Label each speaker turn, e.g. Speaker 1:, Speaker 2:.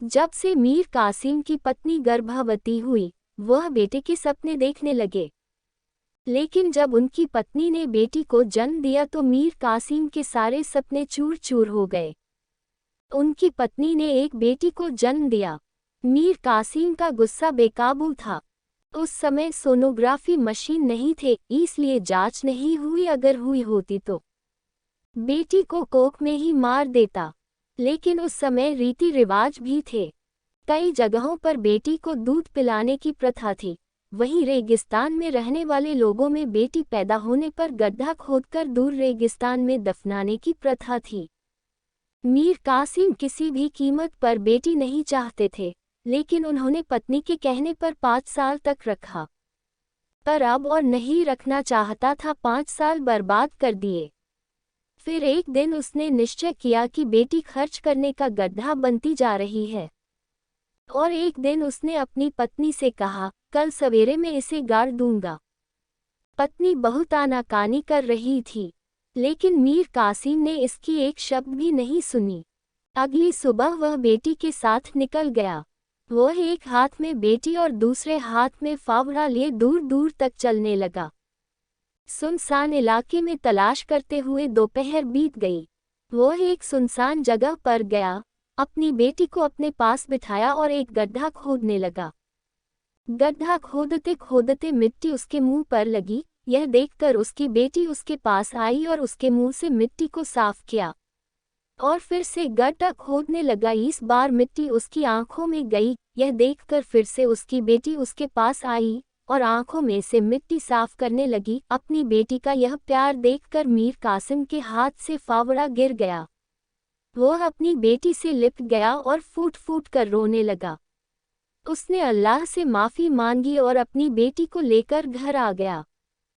Speaker 1: जब से मीर कासिम की पत्नी गर्भवती हुई, वह बेटे के सपने देखने लगे। लेकिन जब उनकी पत्नी ने बेटी को जन्म दिया तो मीर कासिम के सारे सपने चूर चूर हो गए। उनकी पत्नी ने एक बेटी को जन्म दिया। मीर कासिम का गुस्सा बेकाबू था। उस समय सोनोग्राफी मशीन नहीं थे, इसलिए जांच नहीं हुई। अगर हुई होती तो बेटी को कोख में ही मार देता। लेकिन उस समय रीति रिवाज भी थे। कई जगहों पर बेटी को दूध पिलाने की प्रथा थी। वहीं रेगिस्तान में रहने वाले लोगों में बेटी पैदा होने पर गड्ढा खोदकर दूर रेगिस्तान में दफनाने की प्रथा थी। मीर कासिम किसी भी कीमत पर बेटी नहीं चाहते थे, लेकिन उन्होंने पत्नी के कहने पर 5 साल तक रखा। पर अब और नहीं रखना चाहता था। 5 साल बर्बाद कर दिए। फिर एक दिन उसने निश्चय किया कि बेटी खर्च करने का गड्ढा बनती जा रही है। और एक दिन उसने अपनी पत्नी से कहा, कल सवेरे मैं इसे गाड़ दूंगा। पत्नी बहुत आनाकानी कर रही थी, लेकिन मीर कासिम ने इसकी एक शब्द भी नहीं सुनी। अगली सुबह वह बेटी के साथ निकल गया। वह एक हाथ में बेटी और दूसरे हाथ में फावड़ा लिए दूर दूर तक चलने लगा। सुनसान इलाके में तलाश करते हुए दोपहर बीत गई। वह एक सुनसान जगह पर गया, अपनी बेटी को अपने पास बिठाया और एक गड्ढा खोदने लगा। गड्ढा खोदते खोदते मिट्टी उसके मुंह पर लगी। यह देखकर उसकी बेटी उसके पास आई और उसके मुंह से मिट्टी को साफ किया और फिर से गड्ढा खोदने लगा। इस बार मिट्टी उसकी आंखों में गई। यह देखकर फिर से उसकी बेटी उसके पास आई और आंखों में से मिट्टी साफ करने लगी। अपनी बेटी का यह प्यार देखकर मीर कासिम के हाथ से फावड़ा गिर गया। वह अपनी बेटी से लिपट गया और फूट फूट कर रोने लगा। उसने अल्लाह से माफ़ी मांगी और अपनी बेटी को लेकर घर आ गया।